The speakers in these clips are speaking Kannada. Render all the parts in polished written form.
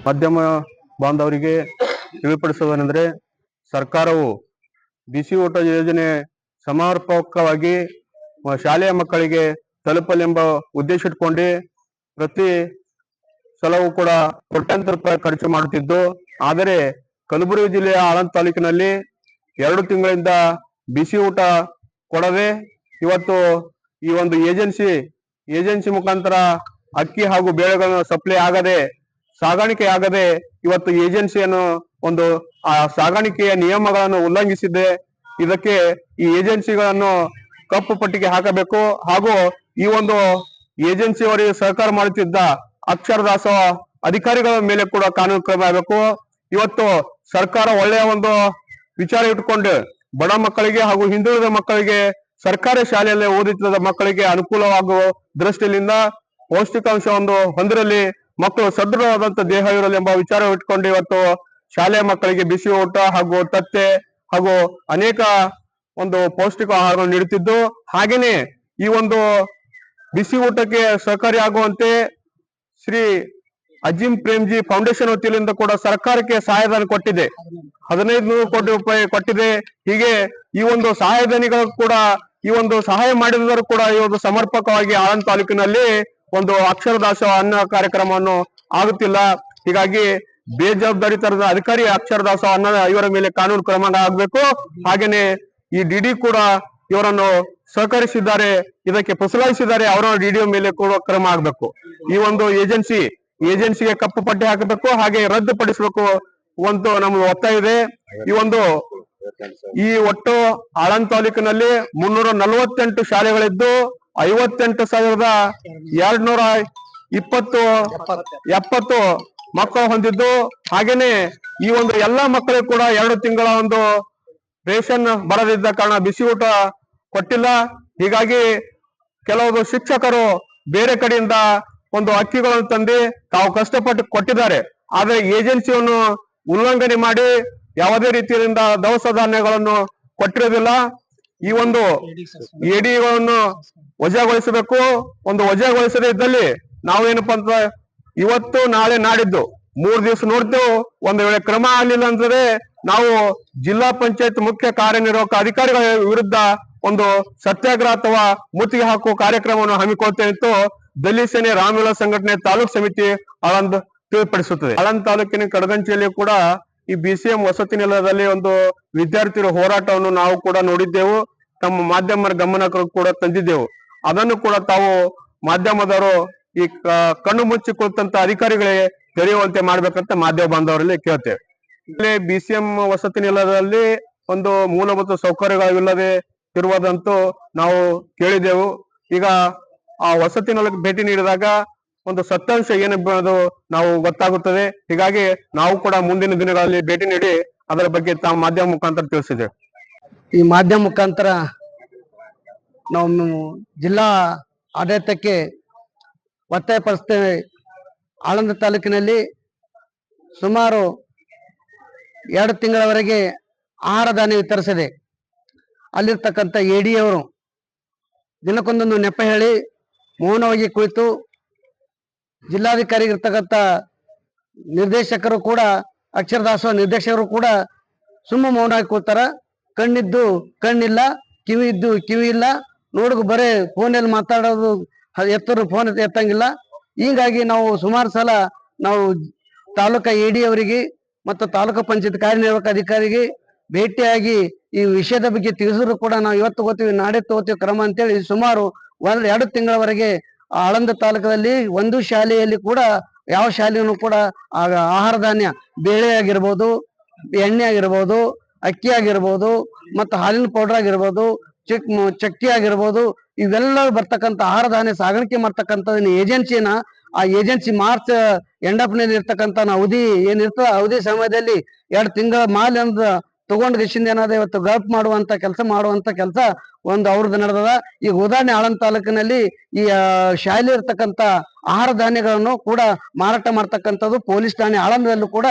ಮಾಧ್ಯಮ ಬಾಂಧವರಿಗೆ ತಿಳಿಪಡಿಸುವುದೇನೆಂದರೆ, ಸರ್ಕಾರವು ಬಿಸಿ ಊಟ ಯೋಜನೆ ಸಮರ್ಪಕವಾಗಿ ಶಾಲೆಯ ಮಕ್ಕಳಿಗೆ ತಲುಪಲೆಂಬ ಉದ್ದೇಶ ಇಟ್ಕೊಂಡು ಪ್ರತಿ ಸಲವೂ ಕೂಡ ಕೋಟ್ಯಾಂತರ ರೂಪಾಯಿ ಖರ್ಚು ಮಾಡುತ್ತಿದ್ದು, ಆದರೆ ಕಲಬುರಗಿ ಜಿಲ್ಲೆಯ ಆಳಂದ್ ತಾಲೂಕಿನಲ್ಲಿ 2 ತಿಂಗಳಿಂದ ಬಿಸಿ ಊಟ ಕೊಡದೆ ಇವತ್ತು ಈ ಒಂದು ಏಜೆನ್ಸಿ ಮುಖಾಂತರ ಅಕ್ಕಿ ಹಾಗೂ ಬೇಳೆಗಳನ್ನು ಸಪ್ಲೈ ಆಗದೆ, ಸಾಗಾಣಿಕೆ ಆಗದೆ ಇವತ್ತು ಏಜೆನ್ಸಿಯನ್ನು ಒಂದು ಸಾಗಾಣಿಕೆಯ ನಿಯಮಗಳನ್ನು ಉಲ್ಲಂಘಿಸಿದೆ. ಇದಕ್ಕೆ ಈ ಏಜೆನ್ಸಿಗಳನ್ನು ಕಪ್ಪು ಪಟ್ಟಿಗೆ ಹಾಕಬೇಕು ಹಾಗೂ ಈ ಒಂದು ಏಜೆನ್ಸಿಯವರಿಗೆ ಸಹಕಾರ ಮಾಡುತ್ತಿದ್ದ ಅಕ್ಷರ ದಾಸೋಹ ಅಧಿಕಾರಿಗಳ ಮೇಲೆ ಕೂಡ ಕಾನೂನು ಕ್ರಮ ಆಗಬೇಕು. ಇವತ್ತು ಸರ್ಕಾರ ಒಳ್ಳೆಯ ಒಂದು ವಿಚಾರ ಇಟ್ಟುಕೊಂಡು ಬಡ ಮಕ್ಕಳಿಗೆ ಹಾಗೂ ಹಿಂದುಳಿದ ಮಕ್ಕಳಿಗೆ ಸರ್ಕಾರಿ ಶಾಲೆಯಲ್ಲಿ ಓದುತ್ತಿದ್ದ ಮಕ್ಕಳಿಗೆ ಅನುಕೂಲವಾಗುವ ದೃಷ್ಟಿಯಿಂದ ಪೌಷ್ಟಿಕಾಂಶ ಹೊಂದಿರಲಿ, ಮಕ್ಕಳು ಸದೃಢವಾದಂತ ದೇಹ ಇರಲಿ ಎಂಬ ವಿಚಾರ ಇಟ್ಕೊಂಡು ಇವತ್ತು ಶಾಲೆಯ ಮಕ್ಕಳಿಗೆ ಬಿಸಿ ಊಟ ಹಾಗೂ ತತ್ತೆ ಹಾಗೂ ಅನೇಕ ಒಂದು ಪೌಷ್ಟಿಕ ಆಹಾರ ನೀಡುತ್ತಿದ್ದು, ಹಾಗೇನೆ ಈ ಒಂದು ಬಿಸಿ ಊಟಕ್ಕೆ ಸಹಕಾರಿ ಆಗುವಂತೆ ಶ್ರೀ ಅಜೀಂ ಪ್ರೇಮ್ಜಿ ಫೌಂಡೇಶನ್ ವತಿಯಿಂದ ಕೂಡ ಸರ್ಕಾರಕ್ಕೆ ಸಹಾಯಧನ ಕೊಟ್ಟಿದೆ. 15 ಕೋಟಿ ರೂಪಾಯಿ ಕೊಟ್ಟಿದೆ. ಹೀಗೆ ಈ ಒಂದು ಸಹಾಯಧನಿಗಳು ಕೂಡ ಈ ಒಂದು ಸಹಾಯ ಮಾಡಿದವರು ಕೂಡ ಈ ಒಂದು ಸಮರ್ಪಕವಾಗಿ ಆಳಂದ್ ತಾಲೂಕಿನಲ್ಲಿ ಒಂದು ಅಕ್ಷರ ದಾಸೋಹ ಅನ್ನ ಕಾರ್ಯಕ್ರಮವನ್ನು ಆಗುತ್ತಿಲ್ಲ. ಹೀಗಾಗಿ ಬೇಜವಾಬ್ದಾರಿತನದ ಅಧಿಕಾರಿ ಅಕ್ಷರ ದಾಸೋಹ ಅನ್ನ ಇವರ ಮೇಲೆ ಕಾನೂನು ಕ್ರಮ ಆಗಬೇಕು. ಹಾಗೇನೆ ಈ ಡಿಡಿ ಕೂಡ ಇವರನ್ನು ಸಹಕರಿಸಿದ್ದಾರೆ, ಇದಕ್ಕೆ ಫಸಲಾಯಿಸಿದ್ದಾರೆ, ಅವರ ಡಿಡಿಒ ಮೇಲೆ ಕೂಡ ಕ್ರಮ ಆಗಬೇಕು. ಈ ಒಂದು ಏಜೆನ್ಸಿಗೆ ಕಪ್ಪು ಪಟ್ಟಿ ಹಾಕಬೇಕು, ಹಾಗೆ ರದ್ದುಪಡಿಸಬೇಕು ಒಂದು ನಮ್ದು ಒತ್ತಾಯ ಇದೆ. ಈ ಒಟ್ಟು ಆಳಂದ್ ತಾಲೂಕಿನಲ್ಲಿ 348 ಶಾಲೆಗಳಿದ್ದು 58,270 ಮಕ್ಕಳು ಹೊಂದಿದ್ದು, ಹಾಗೇನೆ ಈ ಒಂದು ಎಲ್ಲಾ ಮಕ್ಕಳಿಗೂ ಕೂಡ 2 ತಿಂಗಳ ಒಂದು ರೇಷನ್ ಬರದಿದ್ದ ಕಾರಣ ಬಿಸಿ ಊಟ ಕೊಟ್ಟಿಲ್ಲ. ಹೀಗಾಗಿ ಕೆಲವು ಶಿಕ್ಷಕರು ಬೇರೆ ಕಡೆಯಿಂದ ಒಂದು ಅಕ್ಕಿಗಳನ್ನು ತಂದು ತಾವು ಕಷ್ಟಪಟ್ಟು ಕೊಟ್ಟಿದ್ದಾರೆ. ಆದ್ರೆ ಏಜೆನ್ಸಿಯನ್ನು ಉಲ್ಲಂಘನೆ ಮಾಡಿ ಯಾವುದೇ ರೀತಿಯಿಂದ ದವಸ ಧಾನ್ಯಗಳನ್ನು ಕೊಟ್ಟಿರೋದಿಲ್ಲ. ಈ ಒಂದು ಎಡಿಗಳನ್ನು ವಜಾಗೊಳಿಸಬೇಕು. ಒಂದು ವಜಾಗೊಳಿಸದೇ ಇದ್ದಲ್ಲಿ ನಾವೇನಪ್ಪಾ ಅಂತ ಇವತ್ತು ನಾಳೆ ನಾಡಿದ್ದು 3 ದಿವಸ ನೋಡ್ತೇವೆ. ಒಂದು ವೇಳೆ ಕ್ರಮ ಆಗಲಿಲ್ಲ ಅಂದ್ರೆ ನಾವು ಜಿಲ್ಲಾ ಪಂಚಾಯತ್ ಮುಖ್ಯ ಕಾರ್ಯನಿರ್ವಾಹಕ ಅಧಿಕಾರಿಗಳ ವಿರುದ್ಧ ಒಂದು ಸತ್ಯಾಗ್ರಹ ಅಥವಾ ಮುತ್ತಿಗೆ ಹಾಕುವ ಕಾರ್ಯಕ್ರಮವನ್ನು ಹಮ್ಮಿಕೊಳ್ತೇವೆ ಎಂದು ದಲಿತ ಸೇನೆ ರಾಮವಿಲಾಸ್ ಸಂಘಟನೆ ತಾಲೂಕು ಸಮಿತಿ ಆಳಂದ್ ತಿಳಿಪಡಿಸುತ್ತದೆ. ಆಳಂದ್ ತಾಲೂಕಿನ ಕಡಗಂಚಿಯಲ್ಲಿ ಕೂಡ ಈ BCM ವಸತಿ ನಿಲಯದಲ್ಲಿ ಒಂದು ವಿದ್ಯಾರ್ಥಿಗಳ ಹೋರಾಟವನ್ನು ನಾವು ಕೂಡ ನೋಡಿದ್ದೆವು, ತಮ್ಮ ಮಾಧ್ಯಮರ ಗಮನಕ್ಕೂ ಕೂಡ ತಂದಿದ್ದೆವು. ಅದನ್ನು ಕೂಡ ತಾವು ಮಾಧ್ಯಮದವರು ಈ ಕಣ್ಣು ಮುಚ್ಚಿ ಕುಳಿತಂತ ಅಧಿಕಾರಿಗಳಿಗೆ ತೆರೆಯುವಂತೆ ಮಾಡ್ಬೇಕಂತ ಮಾಧ್ಯಮ ಬಾಂಧವರಲ್ಲಿ ಕೇಳ್ತೇವೆ. ಇಲ್ಲಿ BCM ವಸತಿ ನಿಲಯದಲ್ಲಿ ಒಂದು ಮೂಲಭೂತ ಸೌಕರ್ಯಗಳಿಲ್ಲದೆ ಇರುವುದಂತೂ ನಾವು ಕೇಳಿದೆವು. ಈಗ ಆ ವಸತಿ ನಿಲಯಕ್ಕೆ ಭೇಟಿ ನೀಡಿದಾಗ ಒಂದು ಸತ್ಯಾಂಶ ಏನೆಂಬುದು ನಾವು ಗೊತ್ತಾಗುತ್ತದೆ. ಹೀಗಾಗಿ ನಾವು ಕೂಡ ಮುಂದಿನ ದಿನಗಳಲ್ಲಿ ಭೇಟಿ ನೀಡಿ ಅದರ ಬಗ್ಗೆ ತಾವು ಮಾಧ್ಯಮ ಮುಖಾಂತರ ತಿಳಿಸಿದ್ದೇವೆ. ಈ ಮಾಧ್ಯಮ ಮುಖಾಂತರ ನಾವು ಜಿಲ್ಲಾ ಆಡಳಿತಕ್ಕೆ ಒತ್ತಾಯಪಡಿಸ್ತೇವೆ. ಆಳಂದ ತಾಲೂಕಿನಲ್ಲಿ ಸುಮಾರು 2 ತಿಂಗಳವರೆಗೆ ಆಹಾರ ಧಾನ್ಯ ವಿತರಿಸಿದೆ. ಅಲ್ಲಿರ್ತಕ್ಕಂಥ ಎಡಿಯವರು ದಿನಕ್ಕೊಂದೊಂದು ನೆಪ ಹೇಳಿ ಮೌನವಾಗಿ ಕುಳಿತು ಜಿಲ್ಲಾಧಿಕಾರಿಗಿರ್ತಕ್ಕಂಥ ನಿರ್ದೇಶಕರು ಕೂಡ ಅಕ್ಷರ ದಾಸೋಹ ನಿರ್ದೇಶಕರು ಕೂಡ ಮೌನವಾಗಿ ಕೂತಾರ. ಕಣ್ಣಿದ್ದು ಕಣ್ಣಿಲ್ಲ, ಕಿವಿ ಇದ್ದು ಕಿವಿ ಇಲ್ಲ, ನೋಡಕ್ ಬರೇ ಫೋನಲ್ಲಿ ಮಾತಾಡೋದು, ಎತ್ತರು ಫೋನ್ ಎತ್ತಂಗಿಲ್ಲ. ಹೀಗಾಗಿ ನಾವು ಸುಮಾರು ಸಲ ನಾವು ತಾಲೂಕಾ ಎಡಿ ಅವರಿಗೆ ಮತ್ತು ತಾಲೂಕು ಪಂಚಾಯತ್ ಕಾರ್ಯನಿರ್ವಾಹಕ ಅಧಿಕಾರಿಗೆ ಭೇಟಿಯಾಗಿ ಈ ವಿಷಯದ ಬಗ್ಗೆ ತಿಳಿಸಿದ್ರು ಕೂಡ ನಾವು ಇವತ್ತು ತಗೋತೀವಿ ನಾಳೆ ತಗೋತೀವಿ ಕ್ರಮ ಅಂತೇಳಿ ಸುಮಾರು 2 ತಿಂಗಳವರೆಗೆ ಆಳಂದ ತಾಲೂಕದಲ್ಲಿ ಒಂದು ಶಾಲೆಯಲ್ಲಿ ಕೂಡ ಯಾವ ಶಾಲೆಯನ್ನು ಕೂಡ ಆಹಾರ ಧಾನ್ಯ ಬೇಳೆ ಆಗಿರ್ಬೋದು, ಎಣ್ಣೆ ಆಗಿರ್ಬೋದು, ಅಕ್ಕಿ ಆಗಿರ್ಬೋದು, ಮತ್ತು ಹಾಲಿನ ಪೌಡರ್ ಆಗಿರ್ಬೋದು, ಚಕ್ಕಿ ಆಗಿರ್ಬೋದು, ಇವೆಲ್ಲ ಬರ್ತಕ್ಕಂಥ ಆಹಾರ ಧಾನ್ಯ ಸಾಗಾಣಿಕೆ ಮಾಡ್ತಕ್ಕಂಥ ಏಜೆನ್ಸಿನ ಆ ಏಜೆನ್ಸಿ ಮಾರ್ಚ್ ಎಂಡಪ್ನಲ್ಲಿ ಇರ್ತಕ್ಕಂಥ ಅವಧಿ ಏನಿರ್ತದ ಅವಧಿ ಸಮಯದಲ್ಲಿ 2 ತಿಂಗಳ ಮಾಲ್ ಅಂದ್ ತಗೊಂಡ್ ಗಿಶಿಂದ ಏನಾದ ಇವತ್ತು ಗಲ್ಪ್ ಮಾಡುವಂತ ಕೆಲಸ ಒಂದು ಅವ್ರದ್ದು ನಡೆದದ. ಈಗ ಉದಾಹರಣೆ ಆಳಂದ್ ತಾಲೂಕಿನಲ್ಲಿ ಈ ಶಾಲೆ ಇರ್ತಕ್ಕಂಥ ಆಹಾರ ಧಾನ್ಯಗಳನ್ನು ಕೂಡ ಮಾರಾಟ ಮಾಡ್ತಕ್ಕಂಥದ್ದು ಪೊಲೀಸ್ ಠಾಣೆ ಆಳಂದಲ್ಲೂ ಕೂಡ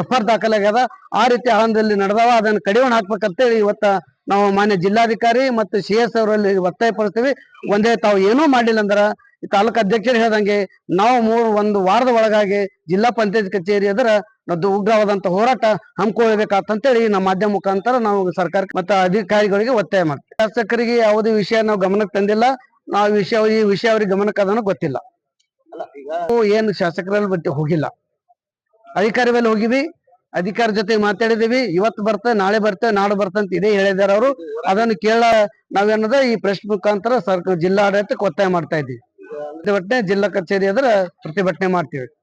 FR ದಾಖಲಾಗ್ಯದ. ಆ ರೀತಿ ಆಳಂದಲ್ಲಿ ನಡೆದವ, ಅದನ್ನ ಕಡಿವಾಣ ಹಾಕ್ಬೇಕಂತೇಳಿ ಇವತ್ತ ನಾವು ಮಾನ್ಯ ಜಿಲ್ಲಾಧಿಕಾರಿ ಮತ್ತು CS ಅವರಲ್ಲಿ ಒತ್ತಾಯ ಪಡಿಸ್ತೀವಿ. ಒಂದೇ ತಾವು ಏನೂ ಮಾಡಿಲ್ಲ ಅಂದ್ರ ಈ ತಾಲೂಕು ಅಧ್ಯಕ್ಷರು ಹೇಳ್ದಂಗೆ ನಾವು ಒಂದು ವಾರದ ಒಳಗಾಗಿ ಜಿಲ್ಲಾ ಪಂಚಾಯತ್ ಕಚೇರಿ ಎದುರ ನಾವು ಉಗ್ರವಾದಂತ ಹೋರಾಟ ಹಮ್ಮಿಕೊಳ್ಬೇಕಾತಂತೇಳಿ ನಮ್ಮ ಮಾಧ್ಯಮ ಮುಖಾಂತರ ನಾವು ಸರ್ಕಾರಕ್ಕೆ ಮತ್ತು ಅಧಿಕಾರಿಗಳಿಗೆ ಒತ್ತಾಯ ಮಾಡ್ತೀವಿ. ಶಾಸಕರಿಗೆ ಯಾವುದೇ ವಿಷಯ ನಾವು ಗಮನಕ್ಕೆ ತಂದಿಲ್ಲ. ನಾವು ಈ ವಿಷಯ ಅವ್ರಿಗೆ ಗಮನಕ್ಕೆ ಅದನ್ನು ಗೊತ್ತಿಲ್ಲ. ನಾವು ಏನು ಶಾಸಕರಲ್ಲಿ ಬಿಟ್ಟು ಹೋಗಿಲ್ಲ, ಅಧಿಕಾರಿ ಮೇಲೆ ಹೋಗಿವಿ. ಅಧಿಕಾರಿ ಜೊತೆ ಮಾತಾಡಿದೀವಿ. ಇವತ್ತು ಬರ್ತೇವೆ, ನಾಳೆ ಬರ್ತೇವೆ, ನಾಡು ಬರ್ತೇವೆ ಅಂತ ಇದೇ ಹೇಳಿದಾರೆ ಅವರು. ಅದನ್ನು ಕೇಳ ನಾವೇನದ ಈ ಪ್ರೆಸ್ ಮುಖಾಂತರ ಜಿಲ್ಲಾ ಆಡಳಿತಕ್ಕೆ ಒತ್ತಾಯ ಮಾಡ್ತಾ ಇದ್ದೀವಿ. ಪ್ರತಿಭಟನೆ ಜಿಲ್ಲಾ ಕಚೇರಿ ಎದುರ ಪ್ರತಿಭಟನೆ ಮಾಡ್ತೀವಿ.